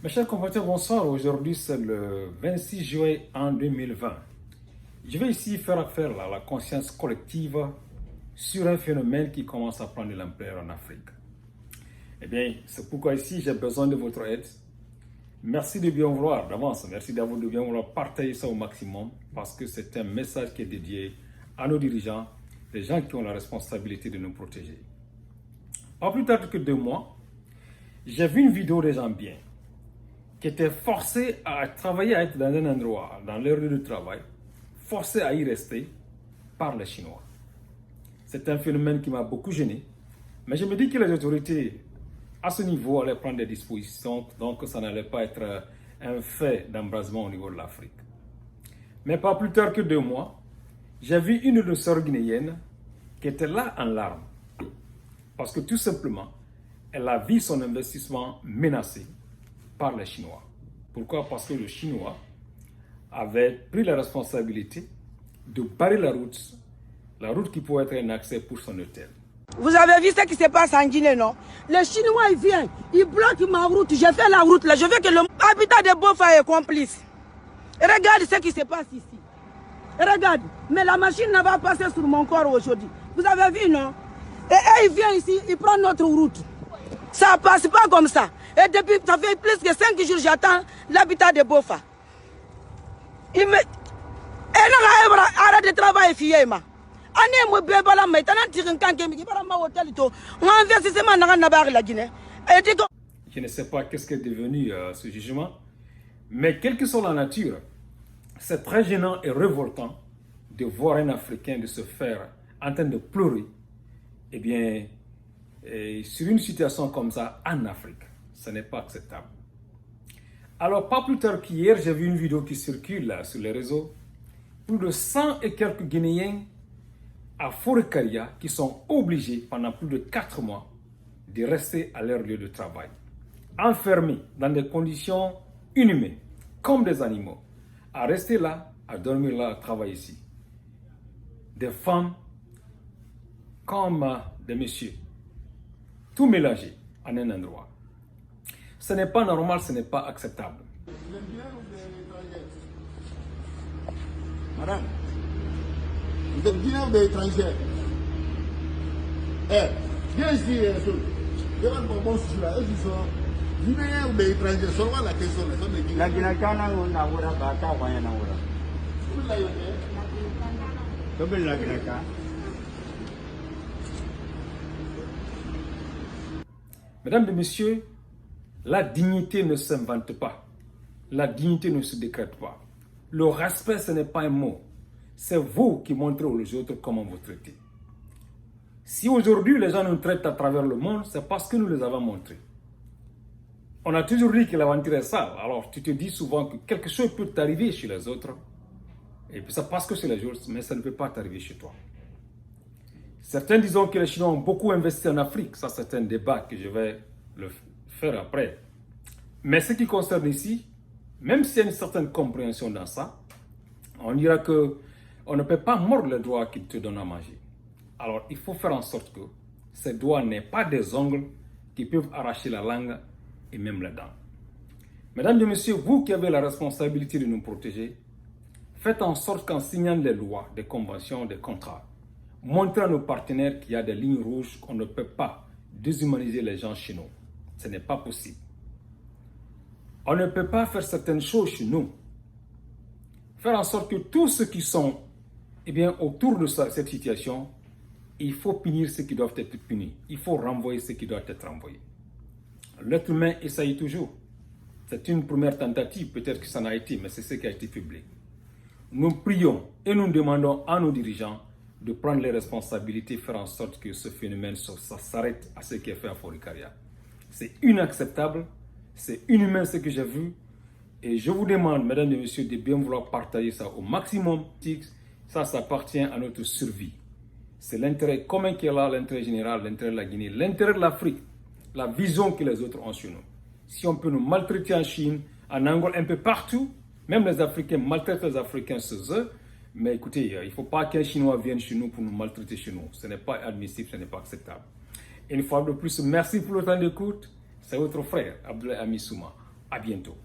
Mes chers compatriotes, bonsoir. Aujourd'hui, c'est le 26 juillet en 2020. Je vais ici faire affaire à la conscience collective sur un phénomène qui commence à prendre de l'ampleur en Afrique. Eh bien, c'est pourquoi ici, j'ai besoin de votre aide. Merci de bien vouloir d'avance. Merci d'avoir de bien vouloir partager ça au maximum parce que c'est un message qui est dédié à nos dirigeants, les gens qui ont la responsabilité de nous protéger. Pas plus tard que 2 mois, j'ai vu une vidéo des gens bien qui étaient forcés à travailler, à être dans un endroit, dans leur lieu de travail, forcés à y rester par les Chinois. C'est un phénomène qui m'a beaucoup gêné, mais je me dis que les autorités à ce niveau allaient prendre des dispositions, donc ça n'allait pas être un fait d'embrasement au niveau de l'Afrique. Mais pas plus tard que 2 mois, j'ai vu une de nos sœurs guinéennes qui était là en larmes, parce que tout simplement, elle a vu son investissement menacé par les Chinois. Pourquoi? Parce que le Chinois avait pris la responsabilité de barrer la route qui pouvait être un accès pour son hôtel. Vous avez vu ce qui se passe en Guinée, non? Les Chinois, ils viennent, ils bloquent ma route. J'ai fait la route là, je veux que l'habitat de Bofa est complice. Regarde ce qui se passe ici. Regarde, mais la machine ne va pas passer sur mon corps aujourd'hui. Vous avez vu, non? Et eux, ils viennent ici, ils prennent notre route. Ça ne passe pas comme ça. Et depuis, ça fait plus que 5 jours, j'attends l'habitat de Bofa. Il me... Arrête de travailler, fille. Je ne sais pas qu'est-ce qui est devenu ce jugement, mais quelle que soit la nature, c'est très gênant et révoltant de voir un Africain de se faire en train de pleurer, eh bien, sur une situation comme ça en Afrique. Ce n'est pas acceptable. Alors, pas plus tard qu'hier, j'ai vu une vidéo qui circule là, sur les réseaux. Plus de 100 et quelques Guinéens à Forêt-Karia qui sont obligés pendant plus de 4 mois de rester à leur lieu de travail, enfermés dans des conditions inhumaines, comme des animaux, à rester là, à dormir là, à travailler ici. Des femmes comme des messieurs, tout mélangé en un endroit. Ce n'est pas normal, ce n'est pas acceptable. Madame, vous êtes Guinéen ou étranger? Eh, viens ici, demande mon bon sujet là. Ils sont Guinéens ou étrangers? Seulement la question là. La Guinée, Mesdames et messieurs, la dignité ne s'invente pas. La dignité ne se décrète pas. Le respect, ce n'est pas un mot. C'est vous qui montrez aux autres comment vous traitez. Si aujourd'hui les gens nous traitent à travers le monde, c'est parce que nous les avons montrés. On a toujours dit que l'aventure est sale. Alors tu te dis souvent que quelque chose peut t'arriver chez les autres. Et puis ça passe que chez les autres, mais ça ne peut pas t'arriver chez toi. Certains disent que les Chinois ont beaucoup investi en Afrique. Ça, c'est un débat que je vais le faire après. Mais ce qui concerne ici, même s'il y a une certaine compréhension dans ça, on dira que on ne peut pas mordre les doigts qu'ils te donnent à manger. Alors, il faut faire en sorte que ces doigts n'aient pas des ongles qui peuvent arracher la langue et même les dents. Mesdames et messieurs, vous qui avez la responsabilité de nous protéger, faites en sorte qu'en signant les lois, des conventions, des contrats, montrez à nos partenaires qu'il y a des lignes rouges qu'on ne peut pas déshumaniser les gens chez nous. Ce n'est pas possible. On ne peut pas faire certaines choses chez nous. Faire en sorte que tous ceux qui sont autour de cette situation, il faut punir ceux qui doivent être punis. Il faut renvoyer ceux qui doivent être renvoyés. L'être humain essaye toujours. C'est une première tentative, peut-être que ça n'a été, mais c'est ce qui a été publié. Nous prions et nous demandons à nos dirigeants de prendre les responsabilités, faire en sorte que ce phénomène s'arrête à ce qui est fait à Forêt-Karia. C'est inacceptable, c'est inhumain ce que j'ai vu. Et je vous demande, mesdames et messieurs, de bien vouloir partager ça au maximum. Ça appartient à notre survie. C'est l'intérêt commun qui est là, l'intérêt général, l'intérêt de la Guinée, l'intérêt de l'Afrique, la vision que les autres ont sur nous. Si on peut nous maltraiter en Chine, en Angola, un peu partout, même les Africains maltraitent les Africains chez eux, mais écoutez, il ne faut pas qu'un Chinois vienne chez nous pour nous maltraiter chez nous. Ce n'est pas admissible, ce n'est pas acceptable. Et une fois de plus, merci pour le temps d'écoute. C'est votre frère, Abdoulaye Amissouma. À bientôt.